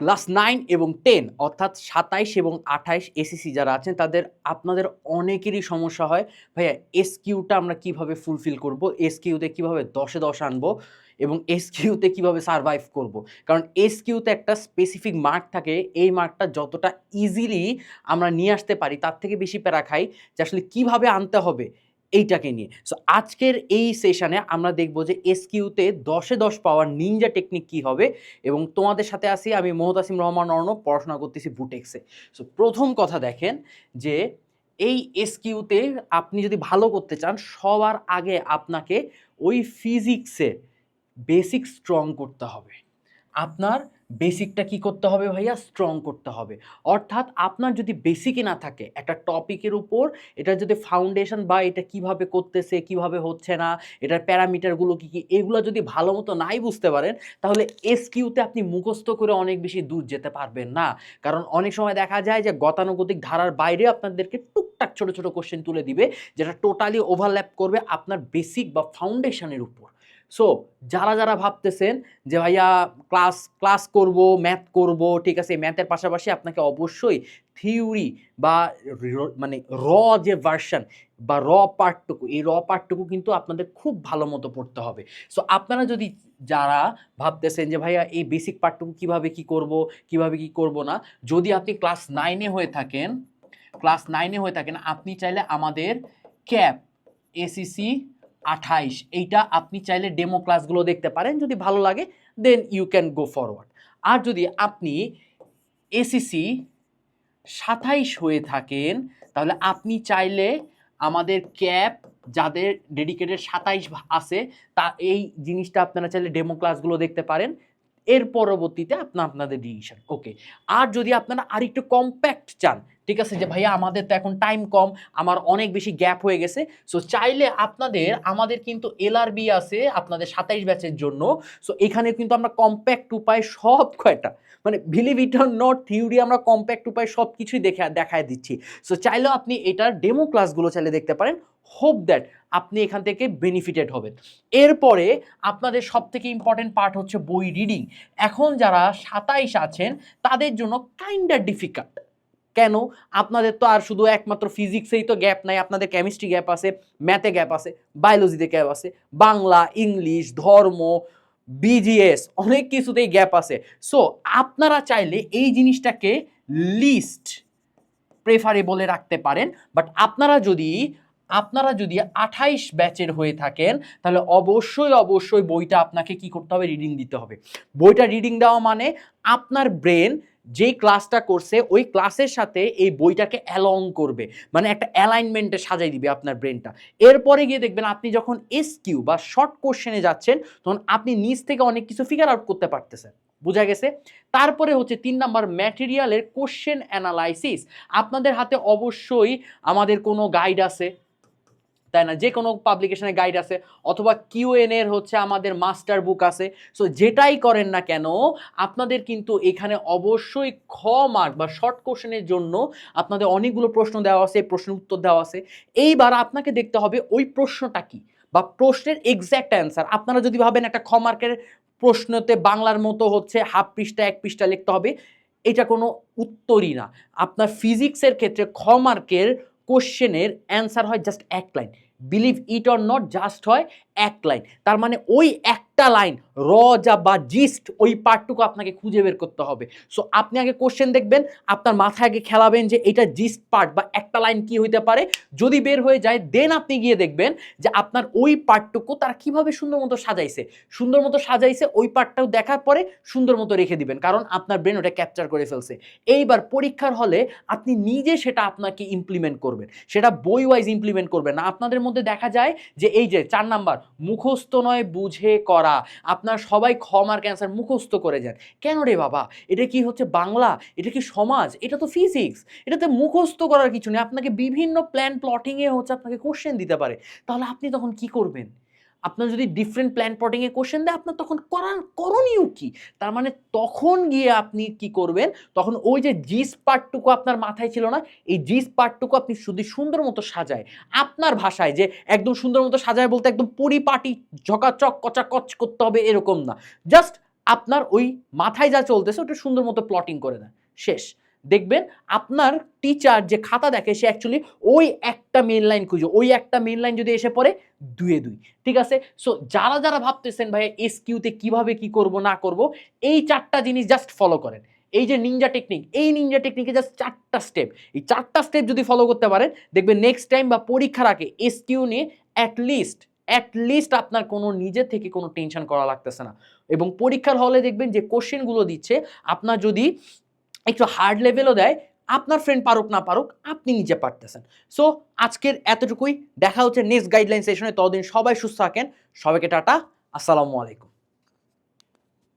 Class 9 এবং 10 অর্থাৎ 27 এবং 28 এসএসসি যারা আছেন আপনাদের অনেকেরই সমস্যা হয়, ভাইয়া এসকিউটা আমরা কিভাবে ফুলফিল করব, এসকিউতে কিভাবে 10-এ 10 আনবো এবং এসকিউতে কিভাবে সারভাইভ করব। কারণ এসকিউতে একটা স্পেসিফিক মার্ক থাকে, এই মার্কটা যতটা ইজিলি আমরা নিয়ে আসতে পারি তার থেকে বেশি প্যারা খাই যে আসলে কিভাবে আনতে হবে এইটাকে নিয়ে। সো আজকের এই সেশনে আমরা দেখব যে এসকিউতে 10-এ 10 পাওয়ার নিনজা টেকনিক কি হবে এবং তোমাদের সাথে আছি আমি মোহাম্মদ রহমান অর্ণব, পড়াশোনা করতেছি বুটেক্সে। সো প্রথম কথা দেখেন যে এই এসকিউতে আপনি যদি ভালো করতে চান সবার আগে আপনাকে ওই ফিজিক্সের বেসিক স্ট্রং করতে হবে। আপনার বেসিকটা কি করতে হবে ভাইয়া? স্ট্রং করতে হবে। অর্থাৎ আপনার যদি বেসিকই না থাকে একটা টপিকের উপর, এটা যদি ফাউন্ডেশন বা এটা কিভাবে করতেছে, কিভাবে হচ্ছে না, এটার প্যারামিটারগুলো কি কি, এগুলো যদি ভালো মতো নাই বুঝতে পারেন তাহলে এসকিউতে আপনি মুখস্থ করে অনেক বেশি দূর যেতে পারবেন না। কারণ অনেক সময় দেখা যায় যে গতানুগতিক ধারার বাইরে আপনাদেরকে টুকটাক ছোট ছোট কোশ্চেন তুলে দিবে যেটা টোটালি ওভারল্যাপ করবে আপনার বেসিক বা ফাউন্ডেশনের উপর। সো যারা যারা ভাবতেছেন যে ভাইয়া ক্লাস ক্লাস করব, ম্যাথ করব, ঠিক আছে, ম্যাথের পাশাপাশি আপনাকে অবশ্যই থিওরি বা মানে র যে ভার্সন বা র পার্টটুকু, এই র পার্টটুকু কিন্তু আপনাদের খুব ভালো মতো পড়তে হবে। সো আপনারা যদি যারা ভাবতেছেন যে ভাইয়া এই বেসিক পার্টটুকু কিভাবে কি করব, কিভাবে কি করব না, যদি আপনি ক্লাস 9-এ হয়ে থাকেন, আপনি চাইলে আমাদের ক্যাপ এসিসি 28 এইটা আপনি চাইলে ডেমো ক্লাসগুলো দেখতে পারেন, যদি ভালো লাগে then you can go forward. আর যদি আপনি এসিসি 27 হয়ে থাকেন তাহলে আপনি চাইলে আমাদের ক্যাপ যাদের ডেডিকেটেড 27 আছে তা এই জিনিসটা আপনারা চাইলে ডেমো ক্লাসগুলো দেখতে পারেন, এর পরবর্তীতে আপনাদের ডিসিশন। ওকে। আর যদি আপনারা আরেকটু কম্প্যাক্ট চান, ঠিক আছে, যে ভাইয়া আমাদের তো এখন টাইম কম, আমার অনেক বেশি গ্যাপ হয়ে গেছে, সো চাইলে আমাদের কিন্তু এলআরবি আছে আপনাদের 27 ব্যাচের জন্য। সো এখানে কিন্তু আমরা কম্প্যাক্ট উপায় সব কয়টা, মানে believe it or not, theory আমরা কম্প্যাক্ট উপায় সব কিছুই দেখায় দিচ্ছি। সো চাইলেও আপনি এটার ডেমো ক্লাসগুলো চাইলে দেখতে পারেন। হোপ দ্যাট আপনি এখান থেকে বেনিফিটেড হবেন। এরপরে আপনাদের সব থেকে ইম্পর্টেন্ট পার্ট হচ্ছে বই রিডিং। এখন যারা 27 আছেন তাদের জন্য কাইন্ডা ডিফিকাল্ট। কেন? আপনাদের তো আর শুধু একমাত্র ফিজিক্সেই তো গ্যাপ নাই, আপনাদের কেমিস্ট্রি গ্যাপ আছে, ম্যাথে গ্যাপ আছে, বায়োলজিতে গ্যাপ আছে, বাংলা, ইংলিশ, ধর্ম, বিজিএস, অনেক কিছুতেই গ্যাপ আছে। সো আপনারা চাইলে এই জিনিসটাকে লিস্ট প্রেফারেবলে রাখতে পারেন, বাট আপনারা যদি 28 ব্যাচের হয়ে থাকেন তাহলে অবশ্যই বইটা আপনাকে কি করতে হবে? রিডিং দিতে হবে। বইটা রিডিং দেওয়া মানে আপনার ব্রেন যে ক্লাসটা করছে ওই ক্লাসের সাথে এই বইটাকে অ্যালং করবে, মানে একটা অ্যালাইনমেন্টে সাজাই দিবে আপনার ব্রেনটা। এরপরে গিয়ে দেখবেন আপনি যখন এসকিউ বা শর্ট কোশ্চেনে যাচ্ছেন তখন আপনি নিজ থেকে অনেক কিছু ফিগার আউট করতে পারতেছেন। বোঝা গেছে? তারপরে হচ্ছে 3 নাম্বার ম্যাটেরিয়ালের কোশ্চেন অ্যানালাইসিস। আপনাদের হাতে অবশ্যই আমাদের কোনো গাইড আছে, তাই না? যে কোনো পাবলিকেশনের গাইড আছে, অথবা কিউএন এর হচ্ছে আমাদের মাস্টার বুক আছে। সো যেটাই করেন না কেন আপনাদের কিন্তু এখানে অবশ্যই খ মার্ক বা শর্ট কোশ্চেনের জন্য আপনাদের অনেকগুলো প্রশ্ন দেওয়া আছে, প্রশ্নের উত্তর দেওয়া আছে। এইবার আপনাকে দেখতে হবে ওই প্রশ্নটা কি বা প্রশ্নের এক্স্যাক্ট অ্যান্সার। আপনারা যদি ভাবেন একটা খ মার্কের প্রশ্নতে বাংলার মতো হচ্ছে হাফ পৃষ্ঠা 1 পৃষ্ঠা লিখতে হবে, এটা কোনো উত্তরই না। আপনার ফিজিক্সের ক্ষেত্রে খ মার্কের কোশ্চেনের অ্যান্সার হয় জাস্ট এক line, believe it or not, just হয় এক লাইন। তার মানে ওই একটা লাইন র যা বা জিস্ট ওই পার্টটুকু আপনাকে খুঁজে বের করতে হবে। সো আপনি আগে কোশ্চেন দেখবেন, আপনার মাথায় আগে খেলাবেন যে এটা জিস্ট পার্ট বা একটা লাইন কি হইতে পারে। যদি বের হয়ে যায় দেন আপনি গিয়ে দেখবেন যে আপনার ওই পার্টটুকু তারা কিভাবে সুন্দর মতো সাজাইছে ওই পার্টটাও দেখার পরে সুন্দর মতো রেখে দিবেন, কারণ আপনার ব্রেন ওটা ক্যাপচার করে ফেলছে। এইবার পরীক্ষার হলে আপনি নিজে সেটা আপনাকে ইমপ্লিমেন্ট করবেন, সেটা বই ওয়াইজ ইমপ্লিমেন্ট করবেন না। আপনাদের মধ্যে দেখা যায় যে এই যে 4 নাম্বার মুখস্থ নয় বুঝে করা, আপনার সবাই খ মার্ক অ্যান্সার মুখস্থ করে যান। কেন রে বাবা? এটা কি হচ্ছে বাংলা? এটা কি সমাজ? এটা তো ফিজিক্স। এটাতে মুখস্থ করার কিছু নেই। আপনাকে বিভিন্ন প্ল্যান প্লটিংয়ে হচ্ছে আপনাকে কোশ্চেন দিতে পারে। তাহলে আপনি তখন কি করবেন? আপনার যদি ডিফারেন্ট প্ল্যান প্লটিংয়ে কোশ্চেন দেয় আপনার তখন করণীয় কি? তার মানে তখন গিয়ে আপনি কি করবেন? তখন ওই যে জিস পার্টটুকু আপনার মাথায় ছিল না, এই জিস পার্টটুকু আপনি শুধু সুন্দর মতো সাজায়, আপনার ভাষায়, যে একদম সুন্দর মতো সাজায় বলতে একদম পরিপাটি ঝকাচক কচাকচ করতে হবে এরকম না, জাস্ট আপনার ওই মাথায় যা চলতেছে ওটা সুন্দর মতো প্লটিং করে দেন, শেষ। দেখবেন আপনার টিচার যে খাতা দেখে সে অ্যাকচুয়ালি ওই একটা মেইন লাইন খুঁজে, ওই একটা মেইন লাইন যদি এসে পড়ে 2 এ 2, ঠিক আছে? সো যারা যারা ভাবতেছেন ভাই এসকিউতে কিভাবে কি করব না করব, এই 4টা জিনিস জাস্ট ফলো করেন। এই যে নিনজা টেকনিক, এই নিনজা টেকনিকে জাস্ট 4টা স্টেপ, এই 4টা স্টেপ যদি ফলো করতে পারেন দেখবেন নেক্সট টাইম বা পরীক্ষার আগে এসকিউ নিয়ে অ্যাটলিস্ট আপনার কোনো নিজে থেকে কোনো টেনশন করা লাগতেছে না। এবং পরীক্ষার হলে দেখবেন যে কোশ্চেনগুলো দিচ্ছে আপনার যদি একটু হার্ড লেভেলও দেয়, আপনার ফ্রেন্ড পারুক না পারুক আপনি নিজে পারতেছেন। সো আজকের এতটুকুই, দেখা হচ্ছে নেক্সট গাইডলাইন সেশনে। ততদিন সবাই সুস্থ থাকেন, সবাইকে টাটা, আসসালামু আলাইকুম।